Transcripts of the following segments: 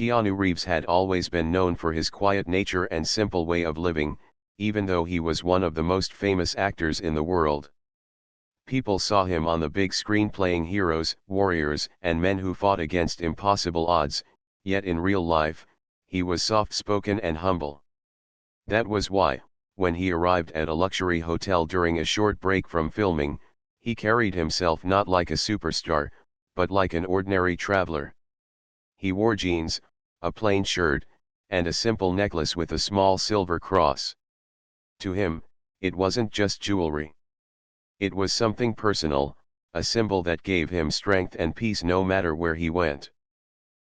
Keanu Reeves had always been known for his quiet nature and simple way of living, even though he was one of the most famous actors in the world. People saw him on the big screen playing heroes, warriors, and men who fought against impossible odds, yet in real life, he was soft-spoken and humble. That was why, when he arrived at a luxury hotel during a short break from filming, he carried himself not like a superstar, but like an ordinary traveler. He wore jeans, a plain shirt, and a simple necklace with a small silver cross. To him, it wasn't just jewelry. It was something personal, a symbol that gave him strength and peace no matter where he went.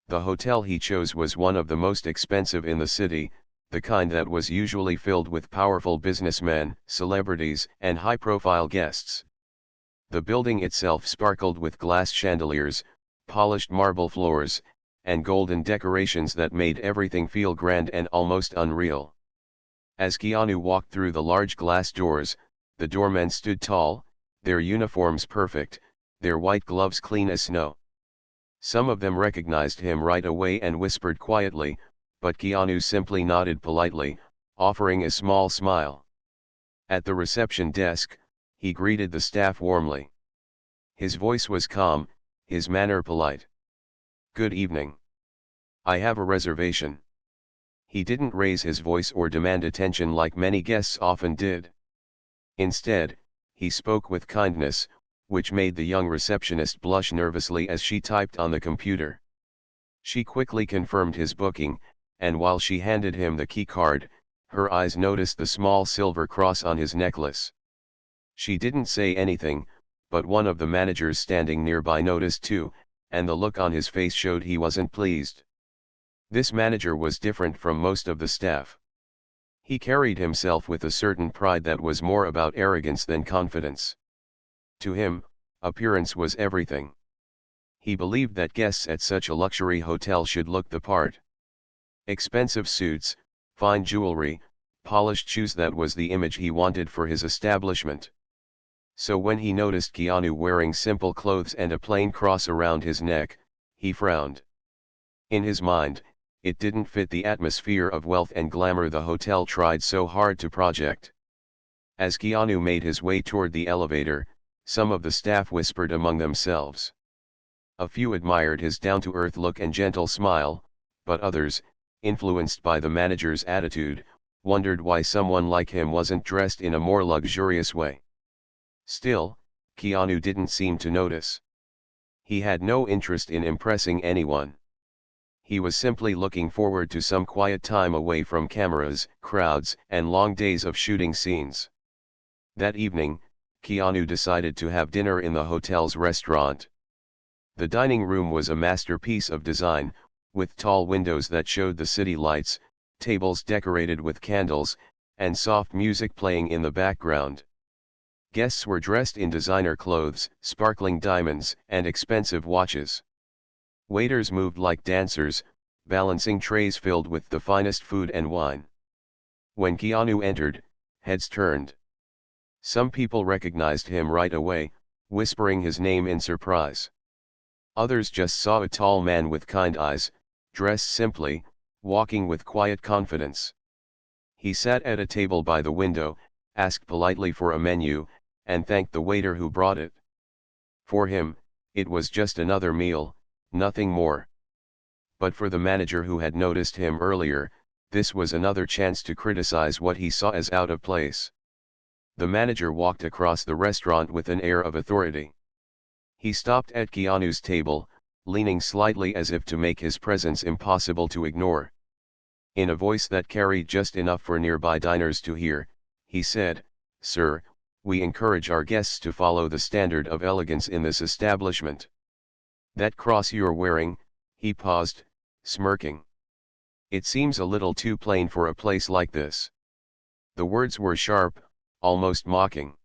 The hotel he chose was one of the most expensive in the city, the kind that was usually filled with powerful businessmen, celebrities, and high-profile guests. The building itself sparkled with glass chandeliers, polished marble floors, and golden decorations that made everything feel grand and almost unreal. As Keanu walked through the large glass doors, the doormen stood tall, their uniforms perfect, their white gloves clean as snow. Some of them recognized him right away and whispered quietly, but Keanu simply nodded politely, offering a small smile. At the reception desk, he greeted the staff warmly. His voice was calm, his manner polite. "Good evening. I have a reservation." He didn't raise his voice or demand attention like many guests often did. Instead, he spoke with kindness, which made the young receptionist blush nervously as she typed on the computer. She quickly confirmed his booking, and while she handed him the key card, her eyes noticed the small silver cross on his necklace. She didn't say anything, but one of the managers standing nearby noticed too, and the look on his face showed he wasn't pleased. This manager was different from most of the staff. He carried himself with a certain pride that was more about arrogance than confidence. To him, appearance was everything. He believed that guests at such a luxury hotel should look the part. Expensive suits, fine jewelry, polished shoes, that was the image he wanted for his establishment. So when he noticed Keanu wearing simple clothes and a plain cross around his neck, he frowned. In his mind, it didn't fit the atmosphere of wealth and glamour the hotel tried so hard to project. As Keanu made his way toward the elevator, some of the staff whispered among themselves. A few admired his down-to-earth look and gentle smile, but others, influenced by the manager's attitude, wondered why someone like him wasn't dressed in a more luxurious way. Still, Keanu didn't seem to notice. He had no interest in impressing anyone. He was simply looking forward to some quiet time away from cameras, crowds, and long days of shooting scenes. That evening, Keanu decided to have dinner in the hotel's restaurant. The dining room was a masterpiece of design, with tall windows that showed the city lights, tables decorated with candles, and soft music playing in the background. Guests were dressed in designer clothes, sparkling diamonds, and expensive watches. Waiters moved like dancers, balancing trays filled with the finest food and wine. When Keanu entered, heads turned. Some people recognized him right away, whispering his name in surprise. Others just saw a tall man with kind eyes, dressed simply, walking with quiet confidence. He sat at a table by the window, asked politely for a menu, and thanked the waiter who brought it. For him, it was just another meal, nothing more. But for the manager who had noticed him earlier, this was another chance to criticize what he saw as out of place. The manager walked across the restaurant with an air of authority. He stopped at Keanu's table, leaning slightly as if to make his presence impossible to ignore. In a voice that carried just enough for nearby diners to hear, he said, "Sir, we encourage our guests to follow the standard of elegance in this establishment. That cross you're wearing," he paused, smirking. "It seems a little too plain for a place like this." The words were sharp, almost mocking.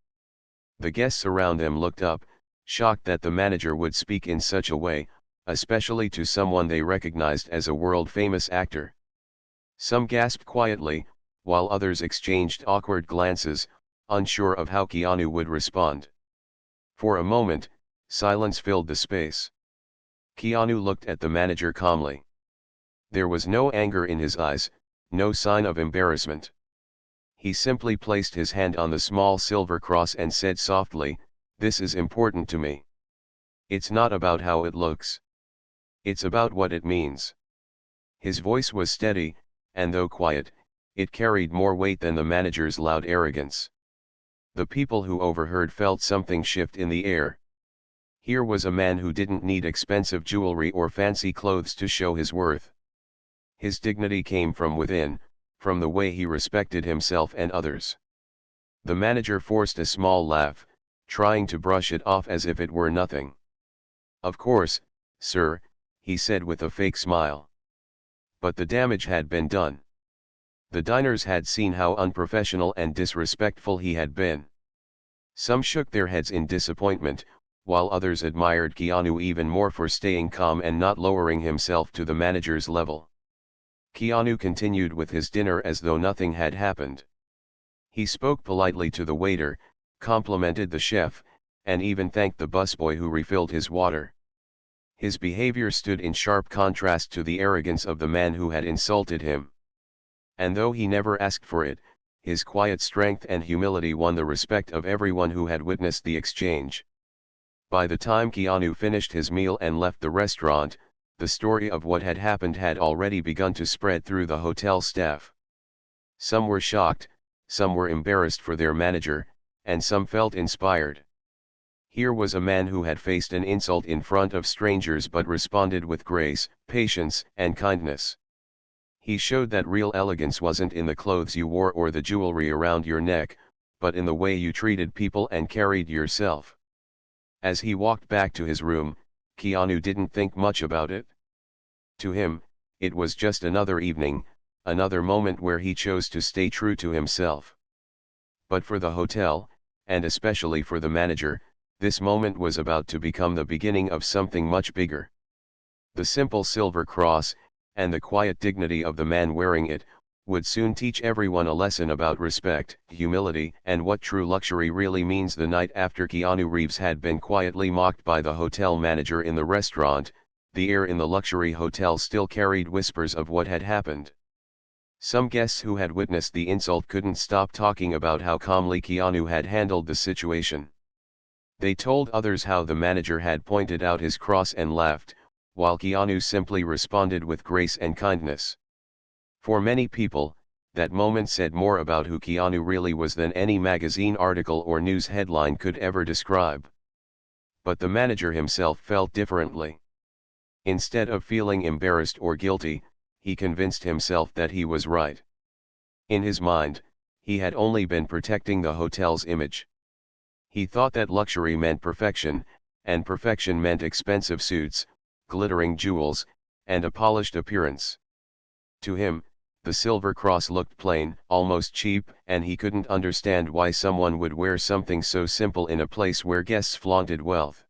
The guests around them looked up, shocked that the manager would speak in such a way, especially to someone they recognized as a world-famous actor. Some gasped quietly, while others exchanged awkward glances, unsure of how Keanu would respond. For a moment, silence filled the space. Keanu looked at the manager calmly. There was no anger in his eyes, no sign of embarrassment. He simply placed his hand on the small silver cross and said softly, "This is important to me. It's not about how it looks. It's about what it means." His voice was steady, and though quiet, it carried more weight than the manager's loud arrogance. The people who overheard felt something shift in the air. Here was a man who didn't need expensive jewelry or fancy clothes to show his worth. His dignity came from within, from the way he respected himself and others. The manager forced a small laugh, trying to brush it off as if it were nothing. "Of course, sir," he said with a fake smile. But the damage had been done. The diners had seen how unprofessional and disrespectful he had been. Some shook their heads in disappointment, while others admired Keanu even more for staying calm and not lowering himself to the manager's level. Keanu continued with his dinner as though nothing had happened. He spoke politely to the waiter, complimented the chef, and even thanked the busboy who refilled his water. His behavior stood in sharp contrast to the arrogance of the man who had insulted him. And though he never asked for it, his quiet strength and humility won the respect of everyone who had witnessed the exchange. By the time Keanu finished his meal and left the restaurant, the story of what had happened had already begun to spread through the hotel staff. Some were shocked, some were embarrassed for their manager, and some felt inspired. Here was a man who had faced an insult in front of strangers but responded with grace, patience, and kindness. He showed that real elegance wasn't in the clothes you wore or the jewelry around your neck, but in the way you treated people and carried yourself. As he walked back to his room, Keanu didn't think much about it. To him, it was just another evening, another moment where he chose to stay true to himself. But for the hotel, and especially for the manager, this moment was about to become the beginning of something much bigger. The simple silver cross, and the quiet dignity of the man wearing it, would soon teach everyone a lesson about respect, humility, and what true luxury really means. The night after Keanu Reeves had been quietly mocked by the hotel manager in the restaurant, the air in the luxury hotel still carried whispers of what had happened. Some guests who had witnessed the insult couldn't stop talking about how calmly Keanu had handled the situation. They told others how the manager had pointed out his cross and laughed, while Keanu simply responded with grace and kindness. For many people, that moment said more about who Keanu really was than any magazine article or news headline could ever describe. But the manager himself felt differently. Instead of feeling embarrassed or guilty, he convinced himself that he was right. In his mind, he had only been protecting the hotel's image. He thought that luxury meant perfection, and perfection meant expensive suits, glittering jewels, and a polished appearance. To him, the silver cross looked plain, almost cheap, and he couldn't understand why someone would wear something so simple in a place where guests flaunted wealth.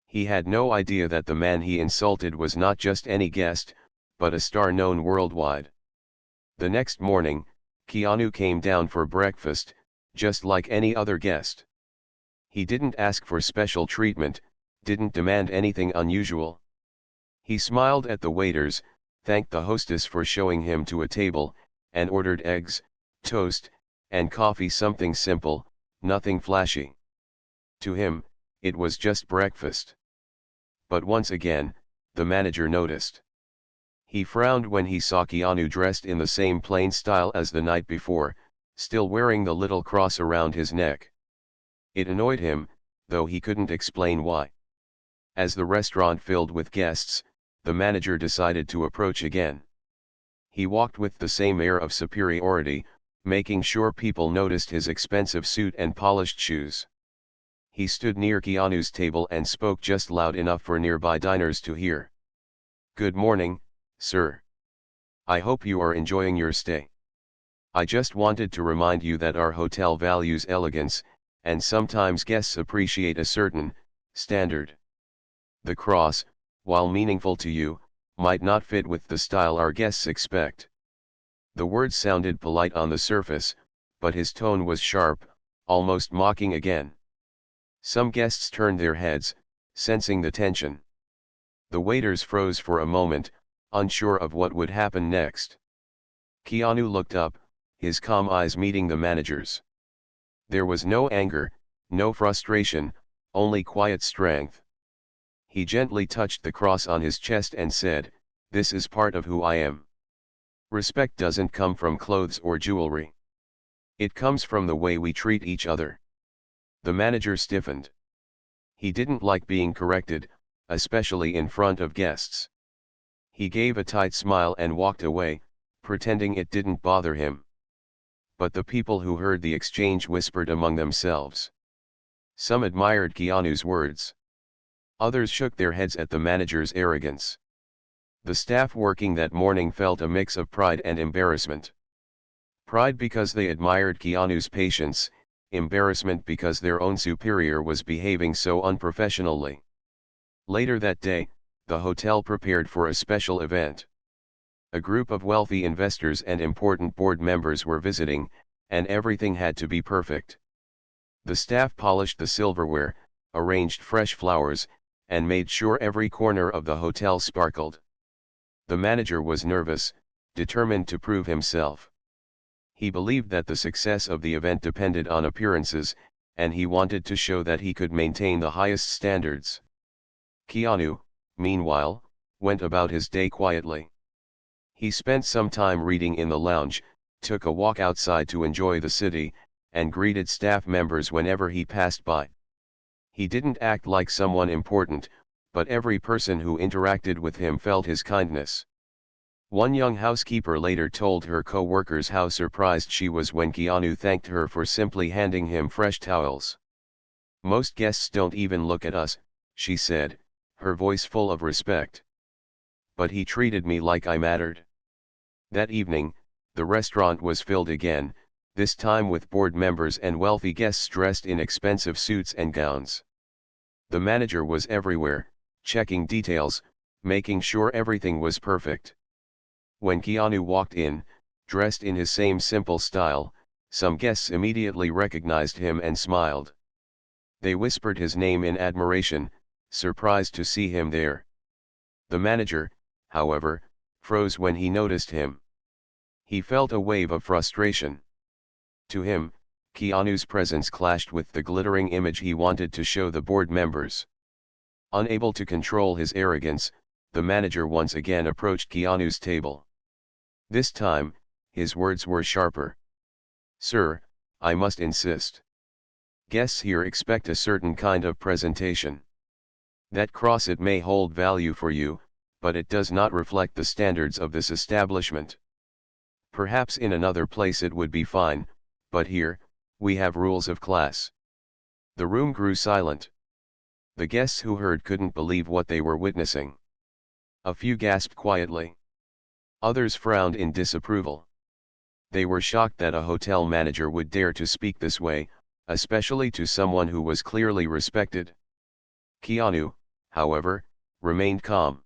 He had no idea that the man he insulted was not just any guest, but a star known worldwide. The next morning, Keanu came down for breakfast, just like any other guest. He didn't ask for special treatment, didn't demand anything unusual. He smiled at the waiters, thanked the hostess for showing him to a table, and ordered eggs, toast, and coffee, something simple, nothing flashy. To him, it was just breakfast. But once again, the manager noticed. He frowned when he saw Keanu dressed in the same plain style as the night before, still wearing the little cross around his neck. It annoyed him, though he couldn't explain why. As the restaurant filled with guests, the manager decided to approach again. He walked with the same air of superiority, making sure people noticed his expensive suit and polished shoes. He stood near Keanu's table and spoke just loud enough for nearby diners to hear. "Good morning, sir. I hope you are enjoying your stay. I just wanted to remind you that our hotel values elegance, and sometimes guests appreciate a certain standard. The cross, while meaningful to you, might not fit with the style our guests expect." The words sounded polite on the surface, but his tone was sharp, almost mocking again. Some guests turned their heads, sensing the tension. The waiters froze for a moment, unsure of what would happen next. Keanu looked up, his calm eyes meeting the manager's. There was no anger, no frustration, only quiet strength. He gently touched the cross on his chest and said, "This is part of who I am. Respect doesn't come from clothes or jewelry. It comes from the way we treat each other." The manager stiffened. He didn't like being corrected, especially in front of guests. He gave a tight smile and walked away, pretending it didn't bother him. But the people who heard the exchange whispered among themselves. Some admired Keanu's words. Others shook their heads at the manager's arrogance. The staff working that morning felt a mix of pride and embarrassment. Pride because they admired Keanu's patience, embarrassment because their own superior was behaving so unprofessionally. Later that day, the hotel prepared for a special event. A group of wealthy investors and important board members were visiting, and everything had to be perfect. The staff polished the silverware, arranged fresh flowers, and made sure every corner of the hotel sparkled. The manager was nervous, determined to prove himself. He believed that the success of the event depended on appearances, and he wanted to show that he could maintain the highest standards. Keanu, meanwhile, went about his day quietly. He spent some time reading in the lounge, took a walk outside to enjoy the city, and greeted staff members whenever he passed by. He didn't act like someone important, but every person who interacted with him felt his kindness. One young housekeeper later told her co-workers how surprised she was when Keanu thanked her for simply handing him fresh towels. "Most guests don't even look at us," she said, her voice full of respect. "But he treated me like I mattered." That evening, the restaurant was filled again, this time with board members and wealthy guests dressed in expensive suits and gowns. The manager was everywhere, checking details, making sure everything was perfect. When Keanu walked in, dressed in his same simple style, some guests immediately recognized him and smiled. They whispered his name in admiration, surprised to see him there. The manager, however, froze when he noticed him. He felt a wave of frustration. To him, Keanu's presence clashed with the glittering image he wanted to show the board members. Unable to control his arrogance, the manager once again approached Keanu's table. This time, his words were sharper. "Sir, I must insist. Guests here expect a certain kind of presentation. That cross, it may hold value for you, but it does not reflect the standards of this establishment. Perhaps in another place it would be fine, but here, we have rules of class." The room grew silent. The guests who heard couldn't believe what they were witnessing. A few gasped quietly. Others frowned in disapproval. They were shocked that a hotel manager would dare to speak this way, especially to someone who was clearly respected. Keanu, however, remained calm.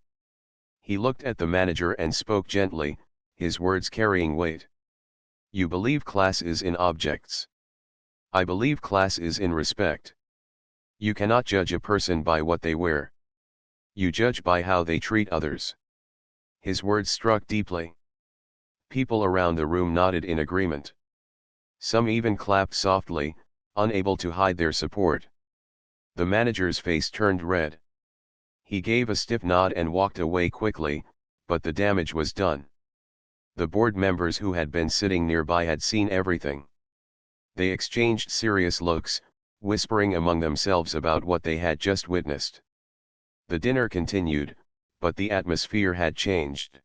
He looked at the manager and spoke gently, his words carrying weight. "You believe class is in objects. I believe class is in respect. You cannot judge a person by what they wear. You judge by how they treat others." His words struck deeply. People around the room nodded in agreement. Some even clapped softly, unable to hide their support. The manager's face turned red. He gave a stiff nod and walked away quickly, but the damage was done. The board members who had been sitting nearby had seen everything. They exchanged serious looks, whispering among themselves about what they had just witnessed. The dinner continued, but the atmosphere had changed.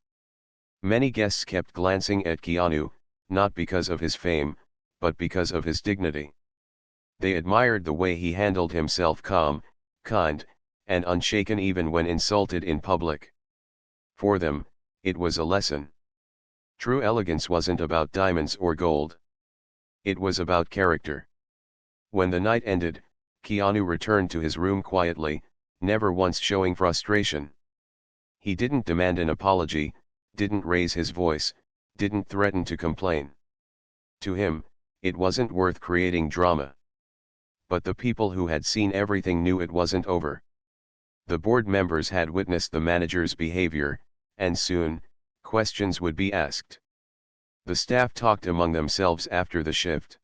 Many guests kept glancing at Keanu, not because of his fame, but because of his dignity. They admired the way he handled himself, calm, kind, and unshaken even when insulted in public. For them, it was a lesson. True elegance wasn't about diamonds or gold. It was about character. When the night ended, Keanu returned to his room quietly, never once showing frustration. He didn't demand an apology, didn't raise his voice, didn't threaten to complain. To him, it wasn't worth creating drama. But the people who had seen everything knew it wasn't over. The board members had witnessed the manager's behavior, and soon, questions would be asked. The staff talked among themselves after the shift.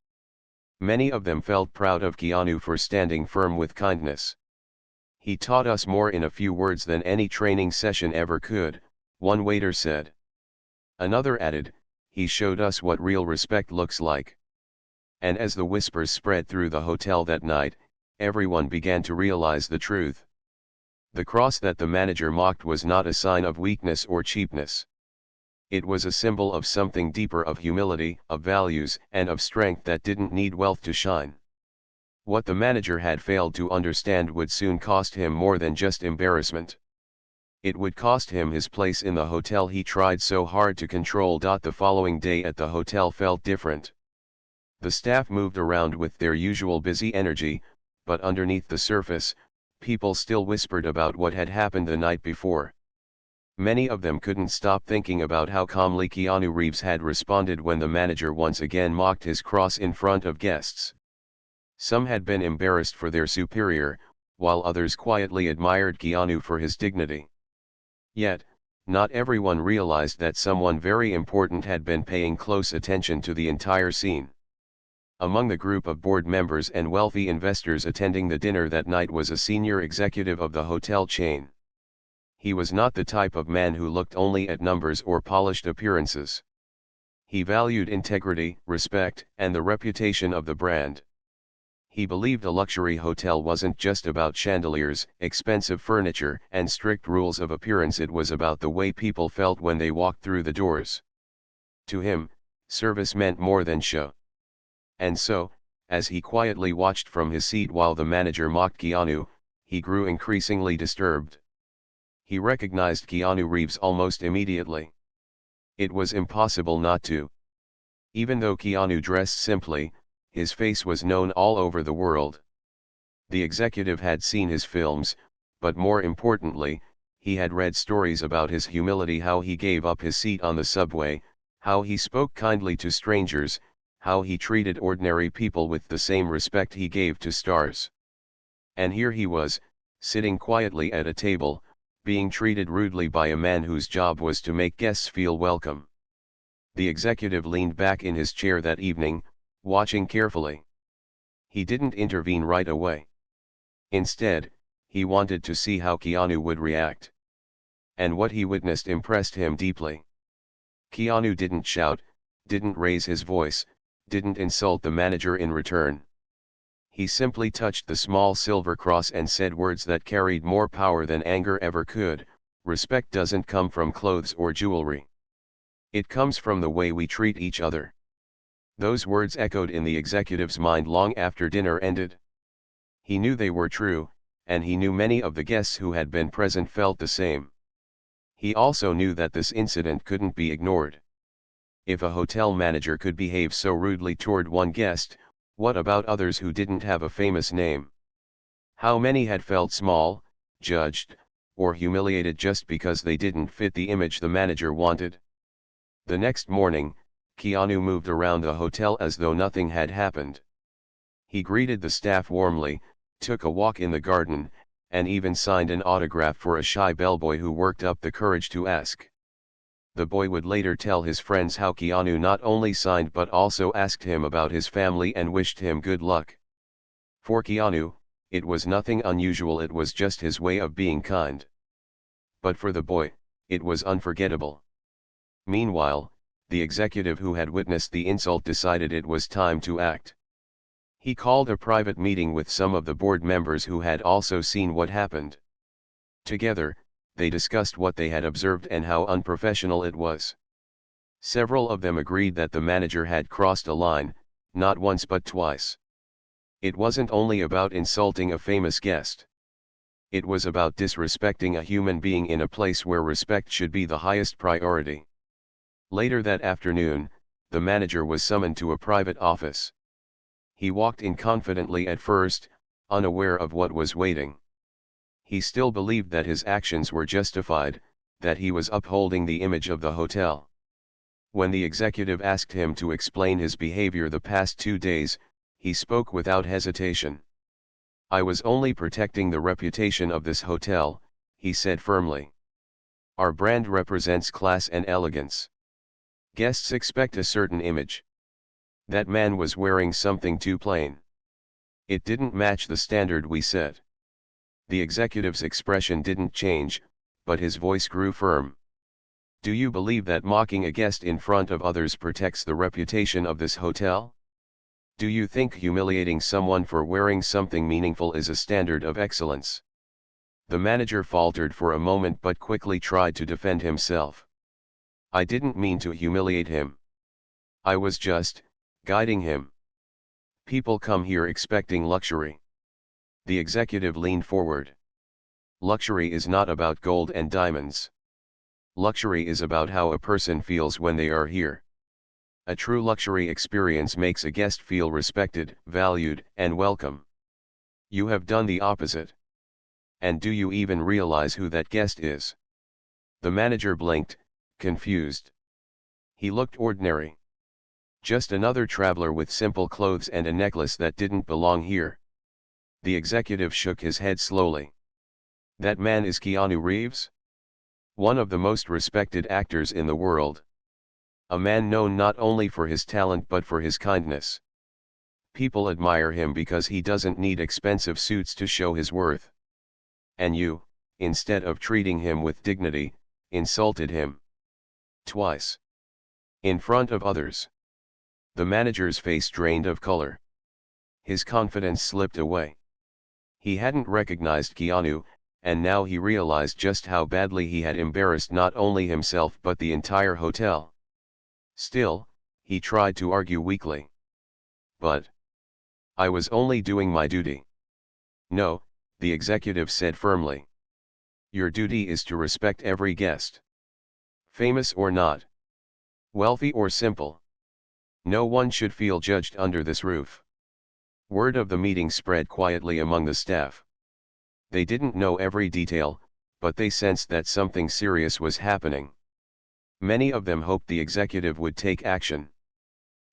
Many of them felt proud of Keanu for standing firm with kindness. "He taught us more in a few words than any training session ever could," one waiter said. Another added, "He showed us what real respect looks like." And as the whispers spread through the hotel that night, everyone began to realize the truth. The cross that the manager mocked was not a sign of weakness or cheapness. It was a symbol of something deeper, of humility, of values, and of strength that didn't need wealth to shine. What the manager had failed to understand would soon cost him more than just embarrassment. It would cost him his place in the hotel he tried so hard to control. The following day at the hotel felt different. The staff moved around with their usual busy energy, but underneath the surface, people still whispered about what had happened the night before. Many of them couldn't stop thinking about how calmly Keanu Reeves had responded when the manager once again mocked his cross in front of guests. Some had been embarrassed for their superior, while others quietly admired Keanu for his dignity. Yet, not everyone realized that someone very important had been paying close attention to the entire scene. Among the group of board members and wealthy investors attending the dinner that night was a senior executive of the hotel chain. He was not the type of man who looked only at numbers or polished appearances. He valued integrity, respect, and the reputation of the brand. He believed a luxury hotel wasn't just about chandeliers, expensive furniture, and strict rules of appearance. It was about the way people felt when they walked through the doors. To him, service meant more than show. And so, as he quietly watched from his seat while the manager mocked Keanu, he grew increasingly disturbed. He recognized Keanu Reeves almost immediately. It was impossible not to. Even though Keanu dressed simply, his face was known all over the world. The executive had seen his films, but more importantly, he had read stories about his humility, how he gave up his seat on the subway, how he spoke kindly to strangers, how he treated ordinary people with the same respect he gave to stars. And here he was, sitting quietly at a table, being treated rudely by a man whose job was to make guests feel welcome. The executive leaned back in his chair that evening, watching carefully. He didn't intervene right away. Instead, he wanted to see how Keanu would react. And what he witnessed impressed him deeply. Keanu didn't shout, didn't raise his voice, didn't insult the manager in return. He simply touched the small silver cross and said words that carried more power than anger ever could: "Respect doesn't come from clothes or jewelry. It comes from the way we treat each other." Those words echoed in the executive's mind long after dinner ended. He knew they were true, and he knew many of the guests who had been present felt the same. He also knew that this incident couldn't be ignored. If a hotel manager could behave so rudely toward one guest, what about others who didn't have a famous name? How many had felt small, judged, or humiliated just because they didn't fit the image the manager wanted? The next morning, Keanu moved around the hotel as though nothing had happened. He greeted the staff warmly, took a walk in the garden, and even signed an autograph for a shy bellboy who worked up the courage to ask. The boy would later tell his friends how Keanu not only signed but also asked him about his family and wished him good luck. For Keanu, it was nothing unusual, it was just his way of being kind. But for the boy, it was unforgettable. Meanwhile, the executive who had witnessed the insult decided it was time to act. He called a private meeting with some of the board members who had also seen what happened. Together, they discussed what they had observed and how unprofessional it was. Several of them agreed that the manager had crossed a line, not once but twice. It wasn't only about insulting a famous guest. It was about disrespecting a human being in a place where respect should be the highest priority. Later that afternoon, the manager was summoned to a private office. He walked in confidently at first, unaware of what was waiting. He still believed that his actions were justified, that he was upholding the image of the hotel. When the executive asked him to explain his behavior the past 2 days, he spoke without hesitation. "I was only protecting the reputation of this hotel," he said firmly. Our brand represents class and elegance. Guests expect a certain image. That man was wearing something too plain. It didn't match the standard we set. The executive's expression didn't change, but his voice grew firm. Do you believe that mocking a guest in front of others protects the reputation of this hotel? Do you think humiliating someone for wearing something meaningful is a standard of excellence? The manager faltered for a moment but quickly tried to defend himself. I didn't mean to humiliate him. I was just guiding him. People come here expecting luxury. The executive leaned forward. Luxury is not about gold and diamonds. Luxury is about how a person feels when they are here. A true luxury experience makes a guest feel respected, valued, and welcome. You have done the opposite. And do you even realize who that guest is? The manager blinked, confused. He looked ordinary. Just another traveler with simple clothes and a necklace that didn't belong here. The executive shook his head slowly. That man is Keanu Reeves? One of the most respected actors in the world. A man known not only for his talent but for his kindness. People admire him because he doesn't need expensive suits to show his worth. And you, instead of treating him with dignity, insulted him. Twice. In front of others. The manager's face drained of color. His confidence slipped away. He hadn't recognized Keanu, and now he realized just how badly he had embarrassed not only himself but the entire hotel. Still, he tried to argue weakly. But I was only doing my duty. No, the executive said firmly. Your duty is to respect every guest. Famous or not. Wealthy or simple. No one should feel judged under this roof. Word of the meeting spread quietly among the staff. They didn't know every detail, but they sensed that something serious was happening. Many of them hoped the executive would take action.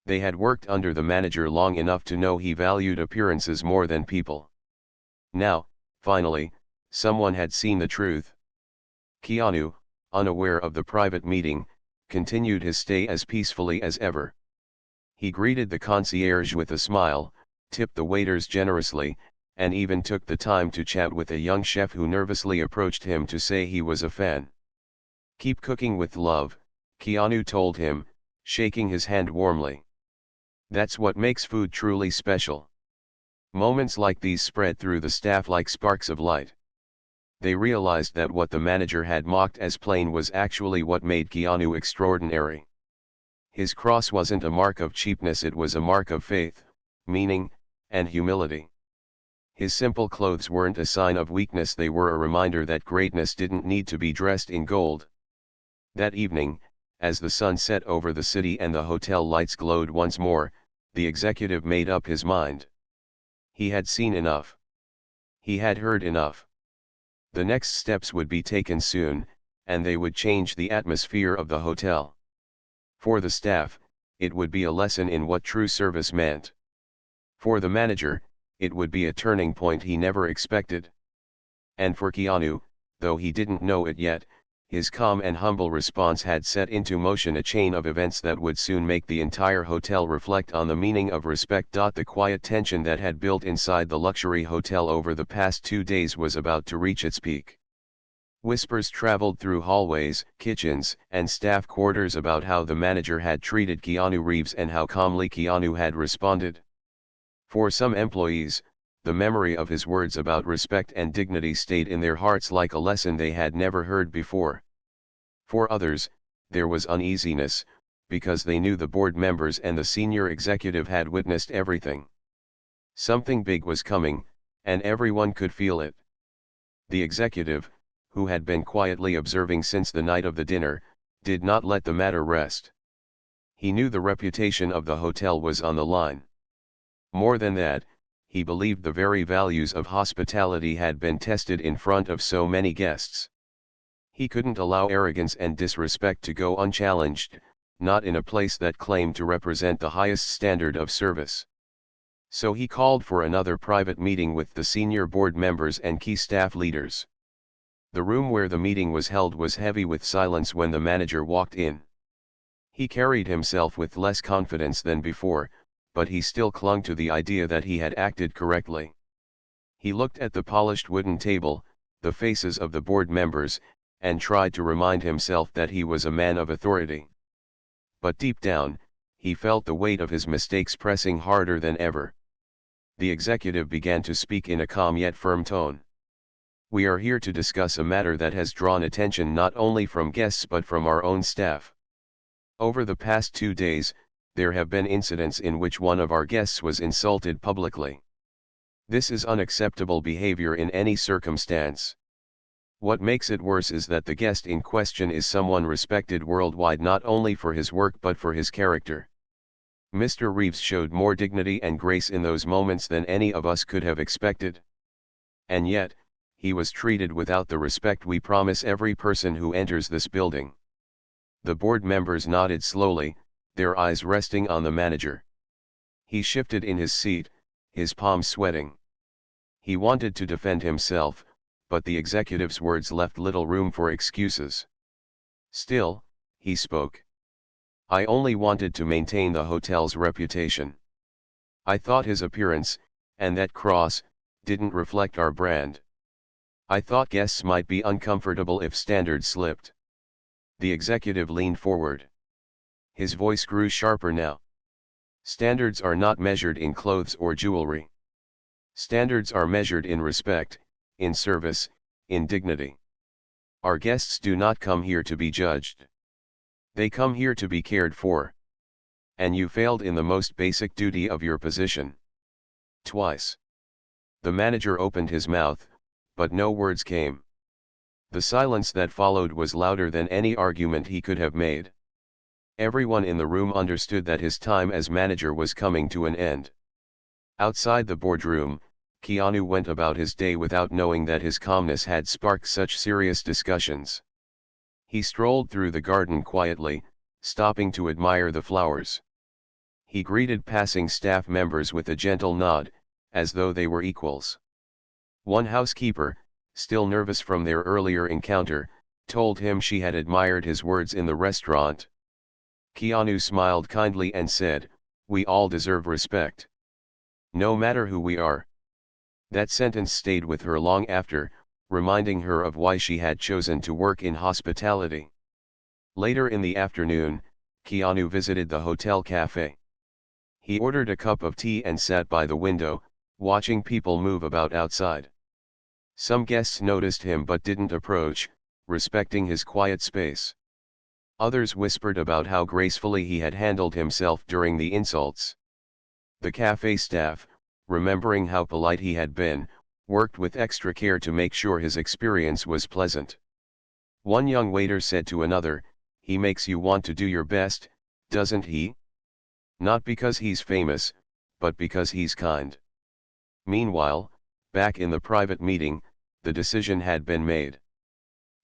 They had worked under the manager long enough to know he valued appearances more than people. Now, finally, someone had seen the truth. Keanu, unaware of the private meeting, continued his stay as peacefully as ever. He greeted the concierge with a smile, tipped the waiters generously, and even took the time to chat with a young chef who nervously approached him to say he was a fan. Keep cooking with love, Keanu told him, shaking his hand warmly. That's what makes food truly special. Moments like these spread through the staff like sparks of light. They realized that what the manager had mocked as plain was actually what made Keanu extraordinary. His cross wasn't a mark of cheapness, it was a mark of faith, meaning, and humility. His simple clothes weren't a sign of weakness, they were a reminder that greatness didn't need to be dressed in gold. That evening, as the sun set over the city and the hotel lights glowed once more, the executive made up his mind. He had seen enough. He had heard enough. The next steps would be taken soon, and they would change the atmosphere of the hotel. For the staff, it would be a lesson in what true service meant. For the manager, it would be a turning point he never expected. And for Keanu, though he didn't know it yet, his calm and humble response had set into motion a chain of events that would soon make the entire hotel reflect on the meaning of respect. The quiet tension that had built inside the luxury hotel over the past 2 days was about to reach its peak. Whispers traveled through hallways, kitchens, and staff quarters about how the manager had treated Keanu Reeves and how calmly Keanu had responded. For some employees, the memory of his words about respect and dignity stayed in their hearts like a lesson they had never heard before. For others, there was uneasiness, because they knew the board members and the senior executive had witnessed everything. Something big was coming, and everyone could feel it. The executive, who had been quietly observing since the night of the dinner, did not let the matter rest. He knew the reputation of the hotel was on the line. More than that, he believed the very values of hospitality had been tested in front of so many guests. He couldn't allow arrogance and disrespect to go unchallenged, not in a place that claimed to represent the highest standard of service. So he called for another private meeting with the senior board members and key staff leaders. The room where the meeting was held was heavy with silence when the manager walked in. He carried himself with less confidence than before, but he still clung to the idea that he had acted correctly. He looked at the polished wooden table, the faces of the board members, and tried to remind himself that he was a man of authority. But deep down, he felt the weight of his mistakes pressing harder than ever. The executive began to speak in a calm yet firm tone. "We are here to discuss a matter that has drawn attention not only from guests but from our own staff. Over the past 2 days, there have been incidents in which one of our guests was insulted publicly. This is unacceptable behavior in any circumstance. What makes it worse is that the guest in question is someone respected worldwide not only for his work but for his character. Mr. Reeves showed more dignity and grace in those moments than any of us could have expected. And yet, he was treated without the respect we promise every person who enters this building." The board members nodded slowly, their eyes resting on the manager. He shifted in his seat, his palms sweating. He wanted to defend himself, but the executive's words left little room for excuses. Still, he spoke. "I only wanted to maintain the hotel's reputation. I thought his appearance, and that cross, didn't reflect our brand. I thought guests might be uncomfortable if standards slipped." The executive leaned forward. His voice grew sharper now. "Standards are not measured in clothes or jewelry. Standards are measured in respect, in service, in dignity. Our guests do not come here to be judged. They come here to be cared for. And you failed in the most basic duty of your position. Twice." The manager opened his mouth, but no words came. The silence that followed was louder than any argument he could have made. Everyone in the room understood that his time as manager was coming to an end. Outside the boardroom, Keanu went about his day without knowing that his calmness had sparked such serious discussions. He strolled through the garden quietly, stopping to admire the flowers. He greeted passing staff members with a gentle nod, as though they were equals. One housekeeper, still nervous from their earlier encounter, told him she had admired his words in the restaurant. Keanu smiled kindly and said, "We all deserve respect. No matter who we are." That sentence stayed with her long after, reminding her of why she had chosen to work in hospitality. Later in the afternoon, Keanu visited the hotel cafe. He ordered a cup of tea and sat by the window, watching people move about outside. Some guests noticed him but didn't approach, respecting his quiet space. Others whispered about how gracefully he had handled himself during the insults. The cafe staff, remembering how polite he had been, worked with extra care to make sure his experience was pleasant. One young waiter said to another, "He makes you want to do your best, doesn't he? Not because he's famous, but because he's kind." Meanwhile, back in the private meeting, the decision had been made.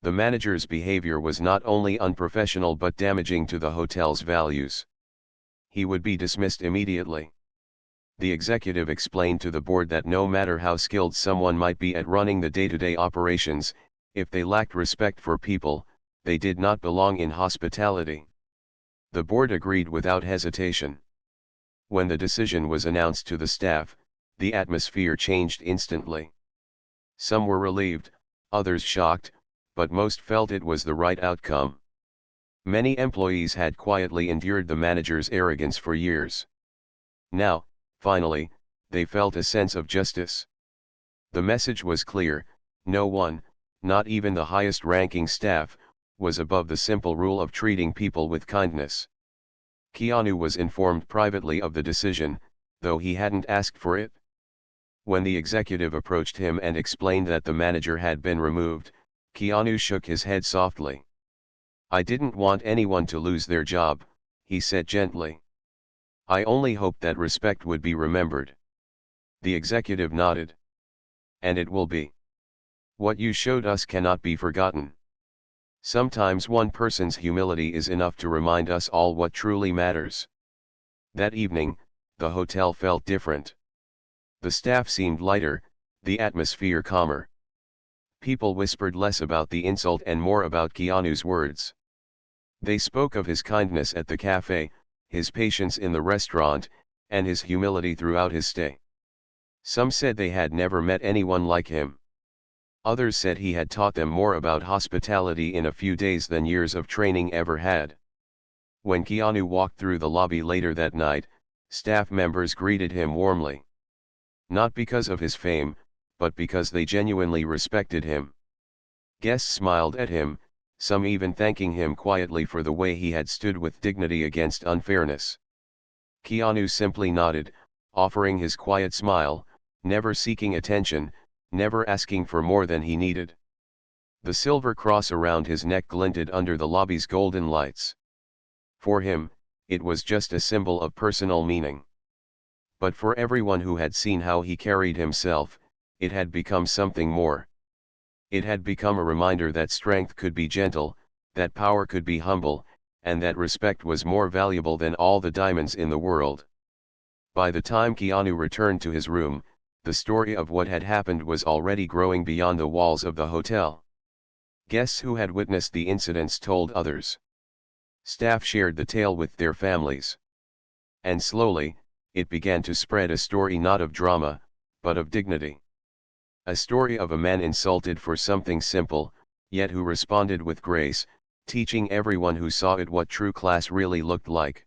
The manager's behavior was not only unprofessional but damaging to the hotel's values. He would be dismissed immediately. The executive explained to the board that no matter how skilled someone might be at running the day-to-day operations, if they lacked respect for people, they did not belong in hospitality. The board agreed without hesitation. When the decision was announced to the staff, the atmosphere changed instantly. Some were relieved, others shocked, but most felt it was the right outcome. Many employees had quietly endured the manager's arrogance for years. Now, finally, they felt a sense of justice. The message was clear: no one, not even the highest-ranking staff, was above the simple rule of treating people with kindness. Keanu was informed privately of the decision, though he hadn't asked for it. When the executive approached him and explained that the manager had been removed, Keanu shook his head softly. "I didn't want anyone to lose their job," he said gently. "I only hoped that respect would be remembered." The executive nodded. "And it will be. What you showed us cannot be forgotten. Sometimes one person's humility is enough to remind us all what truly matters." That evening, the hotel felt different. The staff seemed lighter, the atmosphere calmer. People whispered less about the insult and more about Keanu's words. They spoke of his kindness at the cafe, his patience in the restaurant, and his humility throughout his stay. Some said they had never met anyone like him. Others said he had taught them more about hospitality in a few days than years of training ever had. When Keanu walked through the lobby later that night, staff members greeted him warmly. Not because of his fame, but because they genuinely respected him. Guests smiled at him, some even thanking him quietly for the way he had stood with dignity against unfairness. Keanu simply nodded, offering his quiet smile, never seeking attention, never asking for more than he needed. The silver cross around his neck glinted under the lobby's golden lights. For him, it was just a symbol of personal meaning. But for everyone who had seen how he carried himself, it had become something more. It had become a reminder that strength could be gentle, that power could be humble, and that respect was more valuable than all the diamonds in the world. By the time Keanu returned to his room, the story of what had happened was already growing beyond the walls of the hotel. Guests who had witnessed the incidents told others. Staff shared the tale with their families. And slowly, it began to spread, a story not of drama, but of dignity. A story of a man insulted for something simple, yet who responded with grace, teaching everyone who saw it what true class really looked like.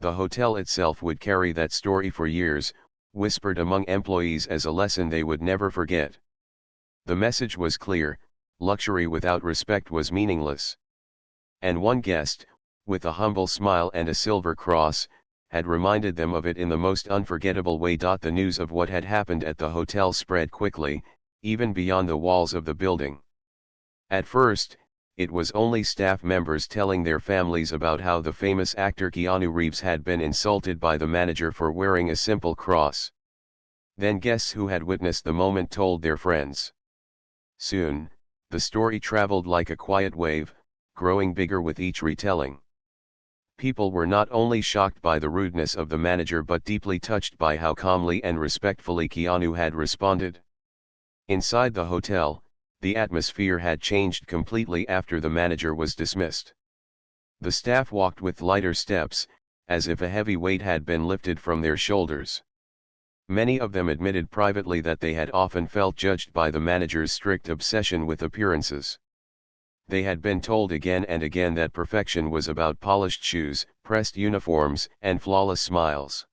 The hotel itself would carry that story for years, whispered among employees as a lesson they would never forget. The message was clear: luxury without respect was meaningless. And one guest, with a humble smile and a silver cross, had reminded them of it in the most unforgettable way. The news of what had happened at the hotel spread quickly, even beyond the walls of the building. At first, it was only staff members telling their families about how the famous actor Keanu Reeves had been insulted by the manager for wearing a simple cross. Then guests who had witnessed the moment told their friends. Soon, the story traveled like a quiet wave, growing bigger with each retelling. People were not only shocked by the rudeness of the manager but deeply touched by how calmly and respectfully Keanu had responded. Inside the hotel, the atmosphere had changed completely after the manager was dismissed. The staff walked with lighter steps, as if a heavy weight had been lifted from their shoulders. Many of them admitted privately that they had often felt judged by the manager's strict obsession with appearances. They had been told again and again that perfection was about polished shoes, pressed uniforms, and flawless smiles.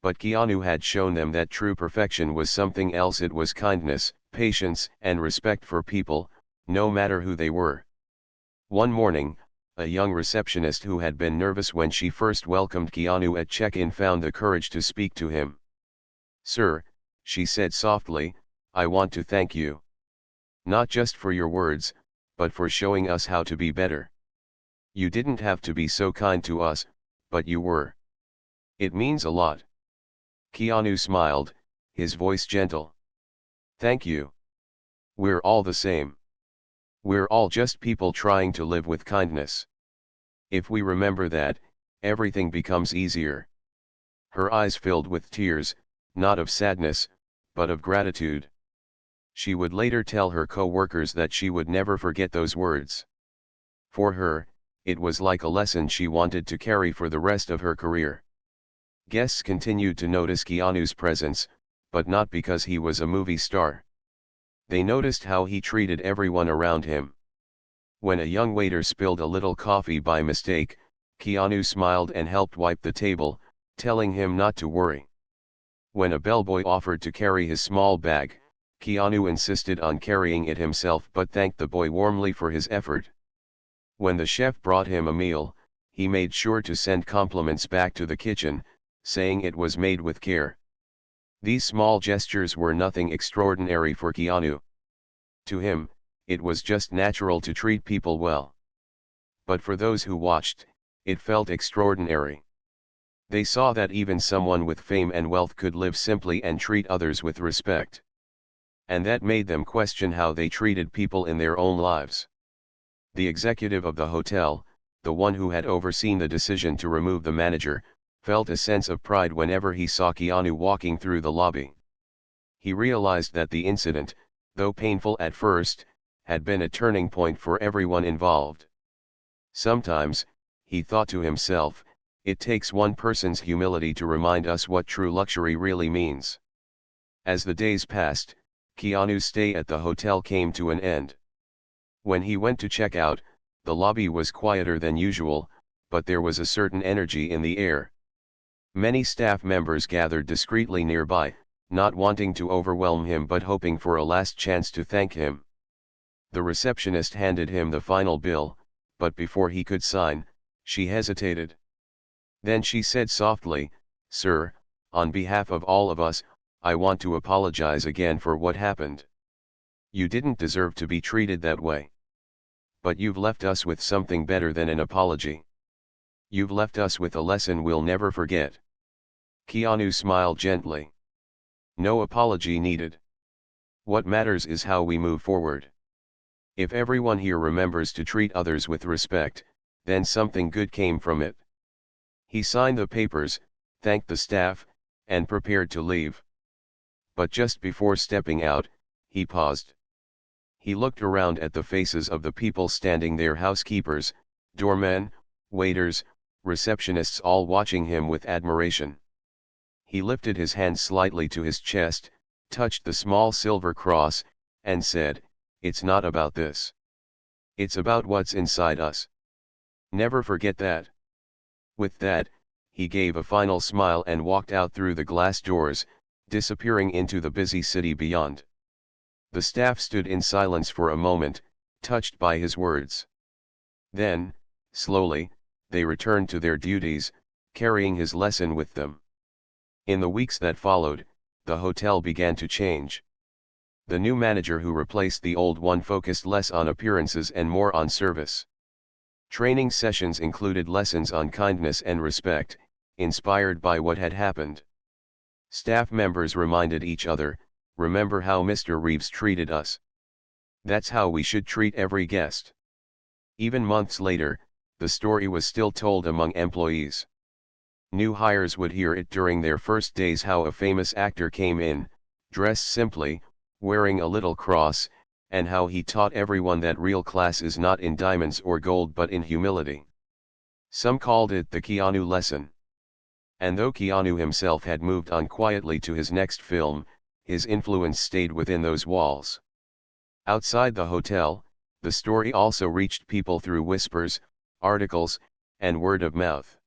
But Keanu had shown them that true perfection was something else. It was kindness, patience, and respect for people, no matter who they were. One morning, a young receptionist who had been nervous when she first welcomed Keanu at check-in found the courage to speak to him. "Sir," she said softly, "I want to thank you. Not just for your words, but for showing us how to be better. You didn't have to be so kind to us, but you were. It means a lot." Keanu smiled, his voice gentle. "Thank you. We're all the same. We're all just people trying to live with kindness. If we remember that, everything becomes easier." Her eyes filled with tears, not of sadness, but of gratitude. She would later tell her co-workers that she would never forget those words. For her, it was like a lesson she wanted to carry for the rest of her career. Guests continued to notice Keanu's presence, but not because he was a movie star. They noticed how he treated everyone around him. When a young waiter spilled a little coffee by mistake, Keanu smiled and helped wipe the table, telling him not to worry. When a bellboy offered to carry his small bag, Keanu insisted on carrying it himself but thanked the boy warmly for his effort. When the chef brought him a meal, he made sure to send compliments back to the kitchen, saying it was made with care. These small gestures were nothing extraordinary for Keanu. To him, it was just natural to treat people well. But for those who watched, it felt extraordinary. They saw that even someone with fame and wealth could live simply and treat others with respect. And that made them question how they treated people in their own lives. The executive of the hotel, the one who had overseen the decision to remove the manager, felt a sense of pride whenever he saw Keanu walking through the lobby. He realized that the incident, though painful at first, had been a turning point for everyone involved. Sometimes, he thought to himself, it takes one person's humility to remind us what true luxury really means. As the days passed, Keanu's stay at the hotel came to an end. When he went to check out, the lobby was quieter than usual, but there was a certain energy in the air. Many staff members gathered discreetly nearby, not wanting to overwhelm him but hoping for a last chance to thank him. The receptionist handed him the final bill, but before he could sign, she hesitated. Then she said softly, "Sir, on behalf of all of us, I want to apologize again for what happened. You didn't deserve to be treated that way. But you've left us with something better than an apology. You've left us with a lesson we'll never forget." Keanu smiled gently. "No apology needed. What matters is how we move forward. If everyone here remembers to treat others with respect, then something good came from it." He signed the papers, thanked the staff, and prepared to leave. But just before stepping out, he paused. He looked around at the faces of the people standing there, housekeepers, doormen, waiters, receptionists, all watching him with admiration. He lifted his hand slightly to his chest, touched the small silver cross, and said, "It's not about this. It's about what's inside us. Never forget that." With that, he gave a final smile and walked out through the glass doors, disappearing into the busy city beyond. The staff stood in silence for a moment, touched by his words. Then, slowly, they returned to their duties, carrying his lesson with them. In the weeks that followed, the hotel began to change. The new manager who replaced the old one focused less on appearances and more on service. Training sessions included lessons on kindness and respect, inspired by what had happened. Staff members reminded each other, "Remember how Mr. Reeves treated us. That's how we should treat every guest." Even months later, the story was still told among employees. New hires would hear it during their first days, how a famous actor came in, dressed simply, wearing a little cross, and how he taught everyone that real class is not in diamonds or gold but in humility. Some called it the Keanu lesson. And though Keanu himself had moved on quietly to his next film, his influence stayed within those walls. Outside the hotel, the story also reached people through whispers, articles, and word of mouth.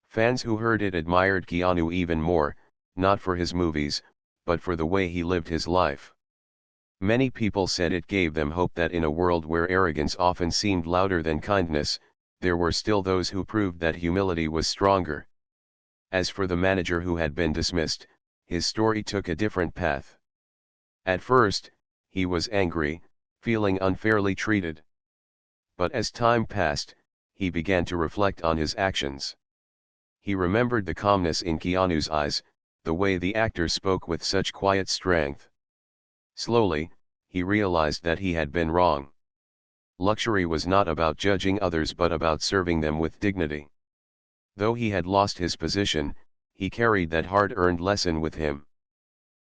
Fans who heard it admired Keanu even more, not for his movies, but for the way he lived his life. Many people said it gave them hope that in a world where arrogance often seemed louder than kindness, there were still those who proved that humility was stronger. As for the manager who had been dismissed, his story took a different path. At first, he was angry, feeling unfairly treated. But as time passed, he began to reflect on his actions. He remembered the calmness in Keanu's eyes, the way the actor spoke with such quiet strength. Slowly, he realized that he had been wrong. Luxury was not about judging others but about serving them with dignity. Though he had lost his position, he carried that hard-earned lesson with him.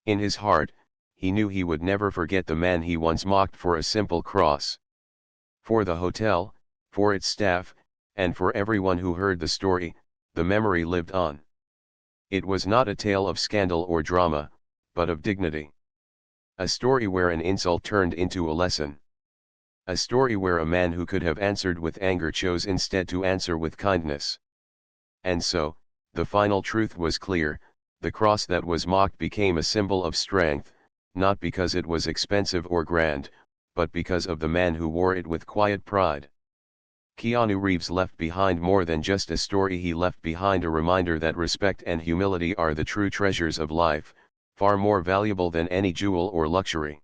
In his heart, he knew he would never forget the man he once mocked for a simple cross. For the hotel, for its staff, and for everyone who heard the story, the memory lived on. It was not a tale of scandal or drama, but of dignity. A story where an insult turned into a lesson. A story where a man who could have answered with anger chose instead to answer with kindness. And so, the final truth was clear: the cross that was mocked became a symbol of strength, not because it was expensive or grand, but because of the man who wore it with quiet pride. Keanu Reeves left behind more than just a story. He left behind a reminder that respect and humility are the true treasures of life, far more valuable than any jewel or luxury.